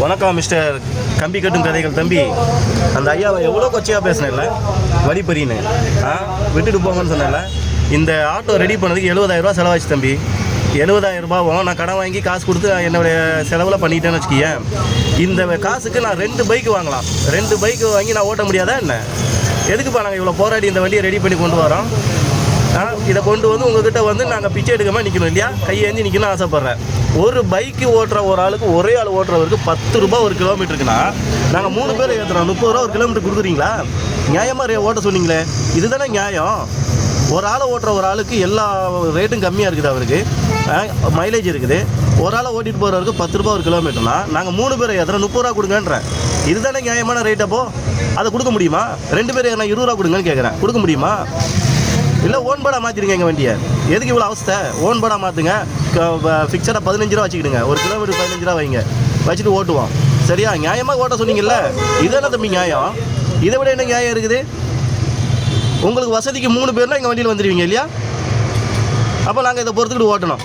வணக்கம் மிஸ்டர் கம்பி கட்டும் கதைகள் தம்பி. அந்த ஐயாவை எவ்வளோ கொச்சையாக பேசினேன்ல, வழிப்பறின்னு விட்டுட்டு போங்கன்னு சொன்னேன்ல. இந்த ஆட்டோ ரெடி பண்ணதுக்கு 70,000 ரூபா செலவாச்சு தம்பி. 70,000 ரூபாவும் நான் கடன் வாங்கி காசு கொடுத்து என்னுடைய செலவில் பண்ணிட்டேன்னு வச்சுக்கியேன். இந்த காசுக்கு நான் 2 பைக்கு வாங்கலாம். 2 பைக்கு வாங்கி நான் ஓட்ட முடியாதா என்ன? எதுக்குப்பா நாங்கள் இவ்வளோ போராடி இந்த வண்டியை ரெடி பண்ணி கொண்டு வரோம்? இதை கொண்டு வந்து உங்ககிட்ட வந்து நாங்கள் பிச்சை எடுக்காமல் நிற்கணும் இல்லையா? கையேந்தி நிற்கணும்னு ஆசைப்பட்றேன். ஒரு பைக்கு ஓட்டுற ஒரு ஆளுக்கு, ஒரே ஆள் ஓட்டுறவருக்கு 10 ரூபா ஒரு கிலோமீட்டருக்குன்னா நாங்கள் 3 பேர் ஏற்றுறோம். 30 ரூபா ஒரு கிலோமீட்டர் கொடுக்குறீங்களா? நியாயமாக ஓட்ட சொன்னீங்களே, இதுதானே நியாயம்? ஒரு ஆளை ஓட்டுற ஒரு ஆளுக்கு எல்லா ரேட்டும் கம்மியாக இருக்குது, அவருக்கு மைலேஜ் இருக்குது. ஒரு ஆளை ஓட்டிகிட்டு போகிறவருக்கு 10 ரூபா ஒரு கிலோமீட்டர்னா நாங்கள் 3 பேரை ஏற்றுறோம், 30 ரூபா கொடுங்கன்றேன். இதுதானே நியாயமான ரேட்? அப்போ அதை கொடுக்க முடியுமா? 2 பேர் நான் 20 ரூபா கொடுங்கன்னு கேட்குறேன், கொடுக்க முடியுமா? இல்லை ஓன் போர்டாக மாற்றிடுங்க எங்கள் வண்டியை. எதுக்கு இவ்வளோ அவஸ்தை? ஓன் போர்டாக மாற்றுங்க. ஃபிக்ஸடாக 15 ரூபா வச்சுக்கிடுங்க. ஒரு கிலோமீட்டர் 15 ரூபா வைங்க, வச்சுட்டு ஓட்டுவோம். சரியா? நியாயமாக ஓட்ட சொன்னீங்கல்ல, இதுதானே தம்பி நியாயம்? இதை விட என்ன நியாயம் இருக்குது? உங்களுக்கு வசதிக்கு 3 பேர்னா எங்கள் வண்டியில் வந்துடுவீங்க இல்லையா? அப்போ நாங்கள் இதை பொறுத்துக்கிட்டு ஓட்டணும்.